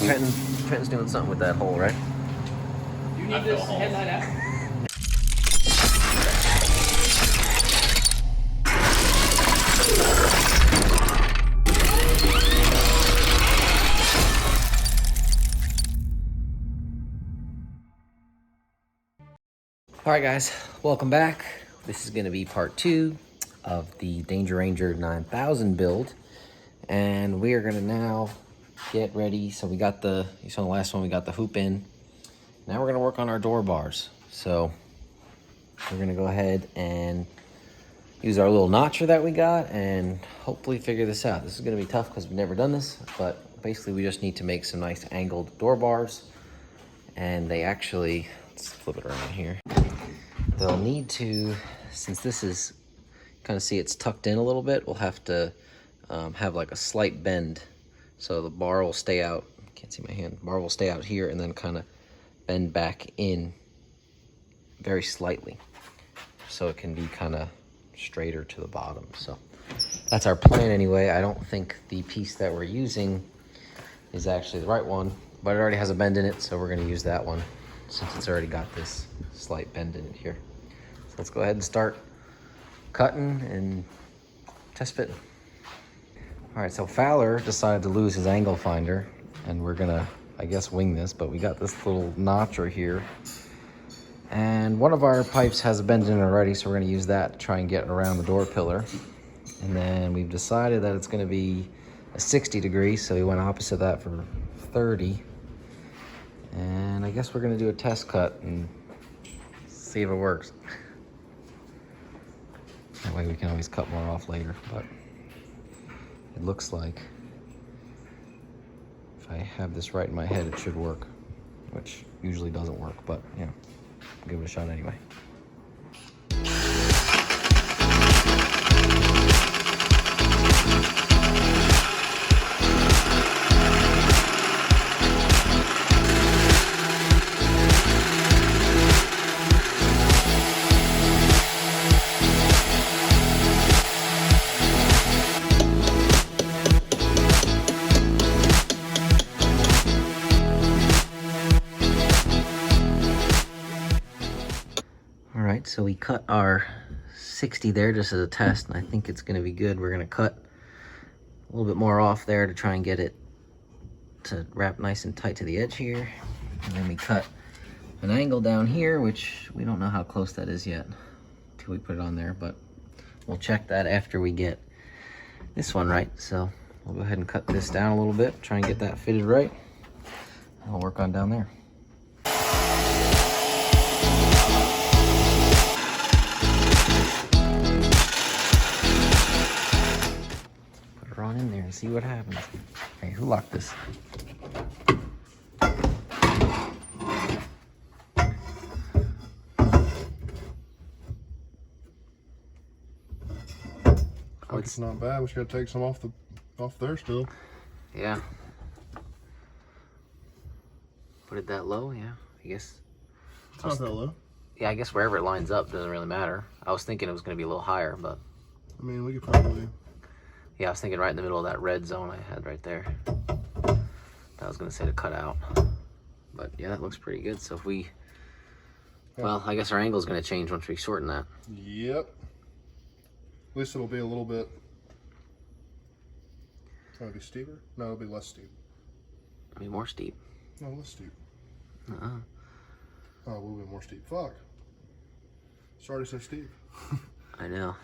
Trenton's doing something with that hole, right? You need this headlight out. All right, guys, welcome back. This is going to be part 2 of the Danger Ranger 9000 build, and we are going to now get ready. So we got you saw the last one, we got the hoop in. Now we're going to work on our door bars. So we're going to go ahead and use our little notcher that we got and hopefully figure this out. This is going to be tough because we've never done this, but basically we just need to make some nice angled door bars, and they actually, let's flip it around here. They'll need to, since this is, kind of see it's tucked in a little bit, we'll have to have like a slight bend. So the bar will stay out, can't see my hand, bar will stay out here and then kind of bend back in very slightly. So it can be kind of straighter to the bottom. So that's our plan anyway. I don't think the piece that we're using is actually the right one, but it already has a bend in it, so we're gonna use that one since it's already got this slight bend in it here. So let's go ahead and start cutting and test fitting. All right, so Fowler decided to lose his angle finder, and we're gonna, I guess, wing this, but we got this little notcher here. And one of our pipes has a bend in it already, so we're gonna use that to try and get around the door pillar. And then we've decided that it's gonna be a 60 degrees, so we went opposite that for 30. And I guess we're gonna do a test cut and see if it works. That way we can always cut more off later, but it looks like if I have this right in my head, it should work, which usually doesn't work, but yeah, I'll give it a shot anyway. All right, so we cut our 60 there just as a test, and I think it's gonna be good. We're gonna cut a little bit more off there to try and get it to wrap nice and tight to the edge here. And then we cut an angle down here, which we don't know how close that is yet until we put it on there, but we'll check that after we get this one right. So we'll go ahead and cut this down a little bit, try and get that fitted right, and we'll work on down there. On in there and see what happens. Hey, who locked this? Oh, it's not bad. We just gotta take some off there still. Yeah. Put it that low, yeah. I guess. It's not that low. Yeah, I guess wherever it lines up doesn't really matter. I was thinking it was gonna be a little higher, but I mean, we could probably. yeah, I was thinking right in the middle of that red zone I had right there. I was gonna say to cut out, but yeah, that looks pretty good. So if we, well, I guess our angle is gonna change once we shorten that. Yep. At least it'll be a little bit. It'll be steeper? No, it'll be less steep. It'll be more steep. No, less steep. Uh-uh. Oh, a little bit more steep. Fuck. Sorry to say steep. I know.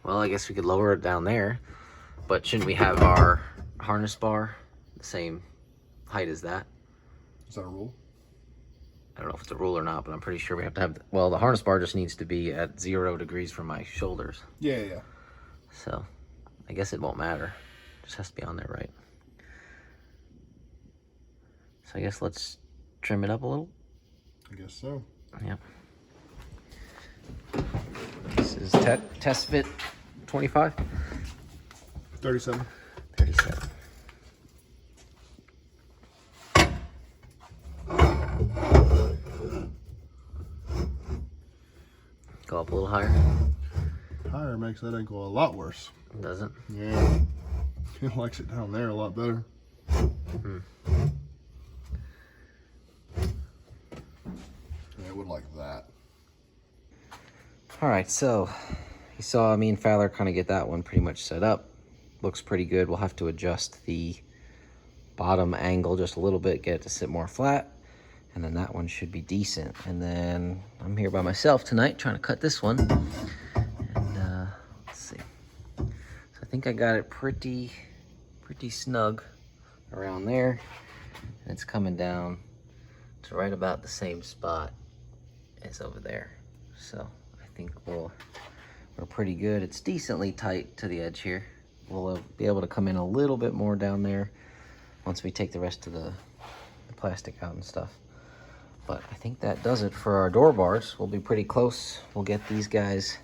Well, I guess we could lower it down there, but shouldn't we have our harness bar the same height as that? Is that a rule? I don't know if it's a rule or not, but I'm pretty sure we have to have, well, the harness bar just needs to be at 0 degrees from my shoulders. Yeah, yeah. So I guess it won't matter. It just has to be on there right. So I guess let's trim it up a little. I guess so. Yep. This is test fit 25? 37. 37. Go up a little higher. Higher makes that ankle a lot worse. Does it? Yeah. He likes it down there a lot better. Hmm. All right, so you saw me and Fowler kind of get that one pretty much set up. Looks pretty good. We'll have to adjust the bottom angle just a little bit, get it to sit more flat, and then that one should be decent. And then I'm here by myself tonight trying to cut this one. And let's see. So I think I got it pretty snug around there. And it's coming down to right about the same spot as over there. So I think we're pretty good. It's decently tight to the edge here. We'll be able to come in a little bit more down there once we take the rest of the plastic out and stuff. But I think that does it for our door bars. We'll be pretty close. We'll get these guys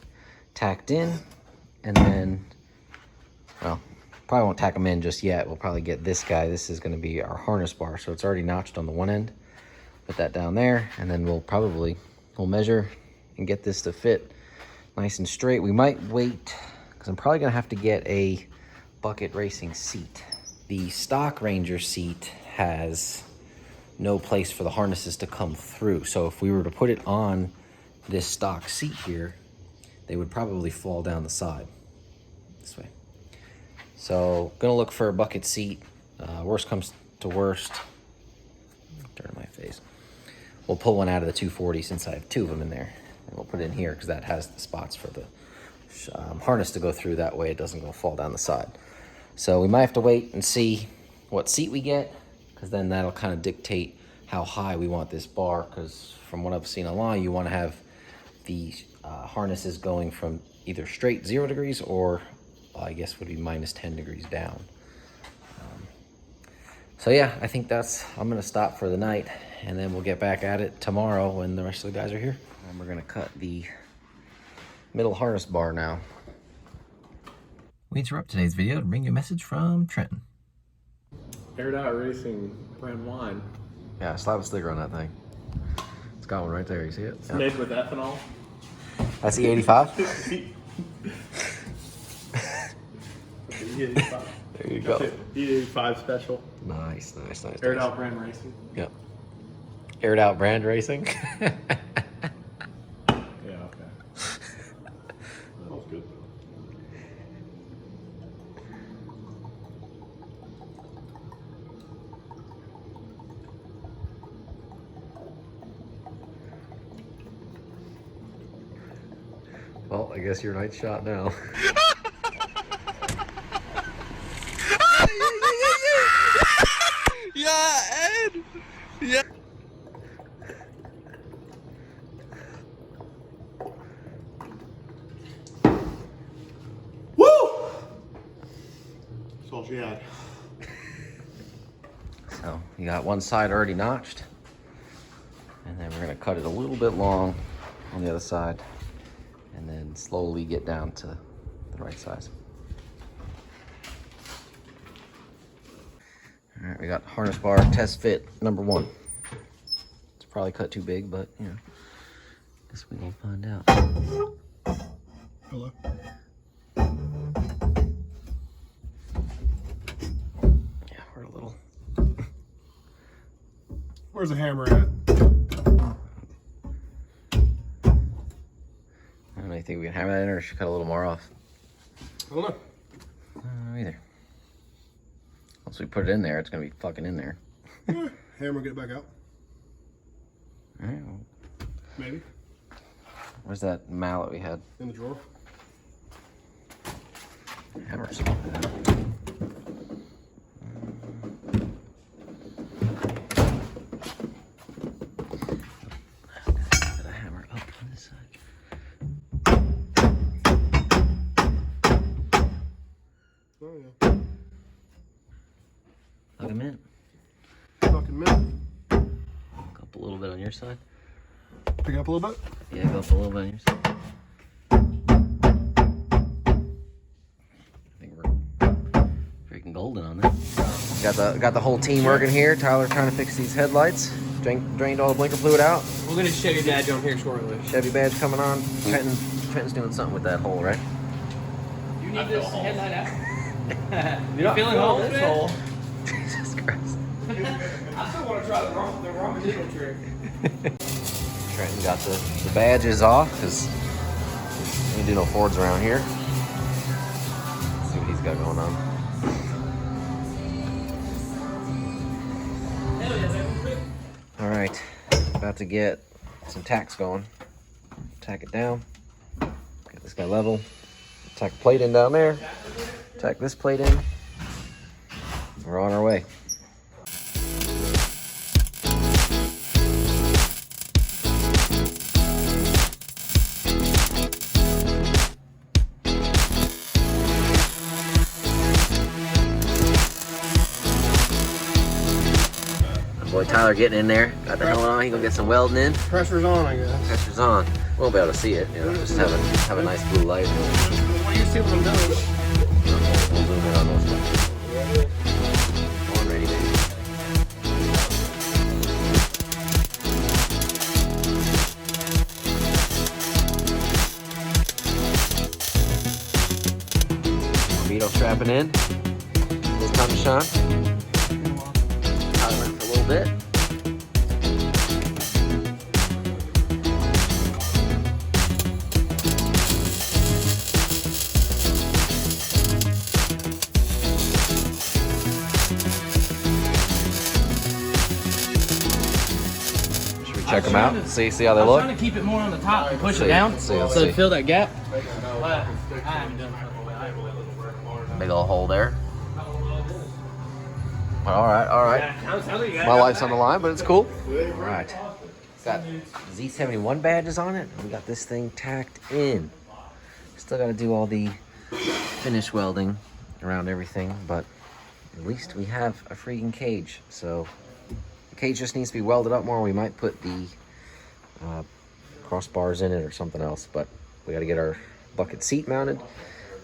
tacked in, and then, well, probably won't tack them in just yet. We'll probably get this guy. This is gonna be our harness bar. So it's already notched on the one end. Put that down there, and then we'll measure and get this to fit nice and straight. We might wait, because I'm probably gonna have to get a bucket racing seat. The stock Ranger seat has no place for the harnesses to come through. So if we were to put it on this stock seat here, they would probably fall down the side this way. So gonna look for a bucket seat. Worst comes to worst, turn my face. We'll pull one out of the 240 since I have two of them in there. And we'll put it in here because that has the spots for the harness to go through. That way it doesn't go fall down the side. So we might have to wait and see what seat we get, because then that'll kind of dictate how high we want this bar, because from what I've seen online, you want to have the harnesses going from either straight 0 degrees or I guess would be minus 10 degrees down. So yeah, I think I'm gonna stop for the night, and then we'll get back at it tomorrow when the rest of the guys are here. And we're gonna cut the middle harness bar now. We interrupt today's video to bring you a message from Trenton. Aired Out Racing brand wine. Yeah, slap a sticker on that thing. It's got one right there, you see it? It's made with ethanol. That's the 85? E85. There you go. E85 special. Nice. Aired Out brand racing. Yep. Aired Out brand racing. Yeah, okay. That was good. Well, I guess your night's shot now. Yeah, Ed! Yeah. Woo! That's all she had. So you got one side already notched, and then we're gonna cut it a little bit long on the other side, and then slowly get down to the right size. All right, we got harness bar test fit number 1. It's probably cut too big, but you know, guess we will find out. Hello. Yeah, we're a little. Where's the hammer at? I don't know, you think we can hammer that in, or should cut a little more off? I don't know. I don't know either. Once we put it in there, it's gonna be fucking in there. Yeah, hammer, get it back out. All right. Well, Maybe. where's that mallet we had? In the drawer. Hammers. Got a hammer up on this side. Oh yeah. Plug them in. Fucking minute. Go up a little bit on your side. Pick up a little bit. Yeah, go up a little bit on your side. I think we're freaking golden on that. Got the whole team working here. Tyler trying to fix these headlights. Drained all the blinker fluid out. We're gonna Chevy badge on here shortly. Chevy badge coming on. Trenton's doing something with that hole, right? You need this headlight out. You're not feeling holes, this man? hole. Jesus Christ. I still want to try the wrong needle trick. Trenton got the badges off because Ain't do no Fords around here. Let's see what he's got going on. All right, about to get some tacks going. Tack it down. Get this guy level. Tack the plate in down there. Tack this plate in. We're on our way. Boy Tyler getting in there. Got the helmet on. He gonna get some welding in. Pressure's on, I guess. Pressure's on. We won't be able to see it. You know, just have a nice blue light. Well, you see what I'm doing. We'll zoom in on those ones. Born ready, baby. Vito strapping in. It's time to shine. Tyler went for a little bit. Should we check them out? See how they I'm look? trying to keep it more on the top and push See, it down let's so see. to fill that gap. But I haven't done it. Big old hole there. All right. My life's on the line, but it's cool. All right. It's got Z71 badges on it. We got this thing tacked in. Still got to do all the finish welding around everything, but at least we have a freaking cage. So the cage just needs to be welded up more. We might put the crossbars in it or something else, but we got to get our bucket seat mounted.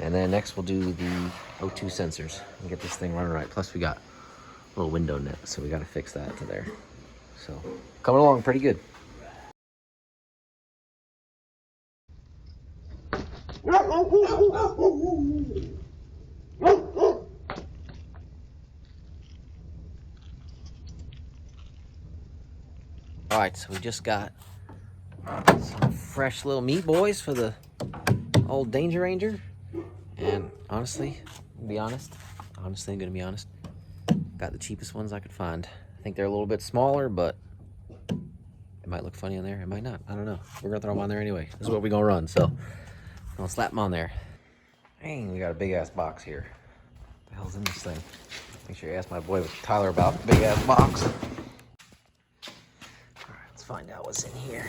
And then next we'll do the O2 sensors and get this thing running right. Plus we got a little window nip, so we got to fix that to there. So coming along pretty good. All right, so we just got some fresh little meat boys for the old Danger Ranger. And honestly, I'm gonna be honest, got the cheapest ones I could find. I think they're a little bit smaller, but it might look funny on there. It might not. I don't know. We're gonna throw them on there anyway. This is what we're gonna run, so I'll slap them on there. Dang, we got a big ass box here. What the hell's in this thing? Make sure you ask my boy Tyler about the big ass box. All right, let's find out what's in here.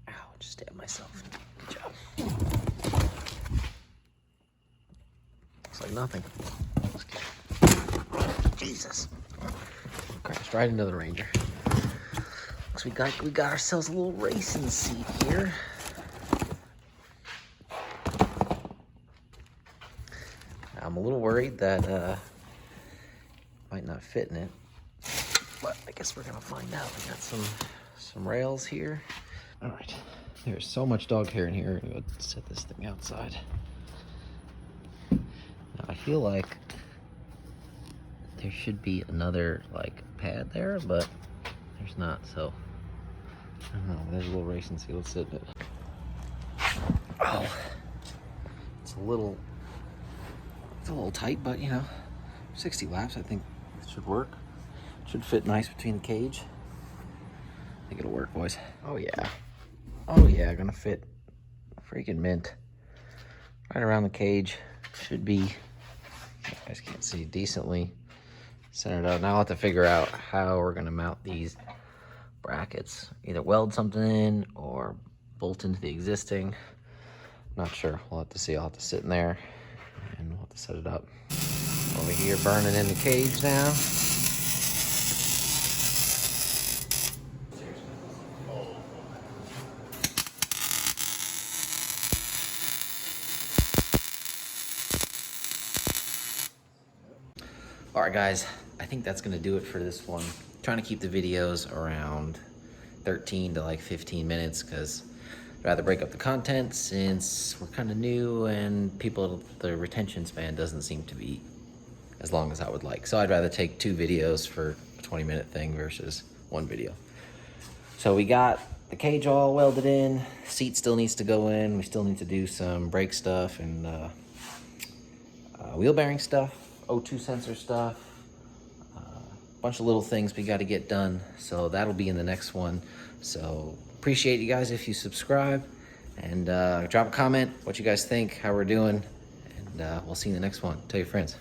Ow, just stabbed myself. Good job. Looks like nothing. Jesus. Crashed right into the Ranger. Looks we got ourselves a little racing seat here. I'm a little worried that might not fit in it, but I guess we're gonna find out. We got some rails here. All right, there's so much dog hair in here. I'm gonna set this thing outside. Now I feel like there should be another like pad there, but there's not. So I don't know. There's a little racing seat. Let's sit in it. Oh, it's a little tight, but you know, 60 laps. I think it should work. Should fit nice between the cage. I think it'll work, boys. Oh yeah. Oh yeah, gonna fit freaking mint. Right around the cage. Should be, you guys can't see, decently centered out. Now I'll have to figure out how we're gonna mount these brackets. Either weld something in or bolt into the existing. Not sure. We'll have to see. I'll have to sit in there and we'll have to set it up. Over here burning in the cage now. All right, guys, I think that's gonna do it for this one. Trying to keep the videos around 13 to like 15 minutes because I'd rather break up the content since we're kind of new and the retention span doesn't seem to be as long as I would like. So I'd rather take 2 videos for a 20-minute thing versus 1 video. So we got the cage all welded in. Seat still needs to go in. We still need to do some brake stuff and wheel bearing stuff, O2 sensor stuff, bunch of little things we got to get done. So that'll be in the next one. So appreciate you guys if you subscribe, and drop a comment what you guys think, how we're doing, and we'll see you in the next one. Tell your friends.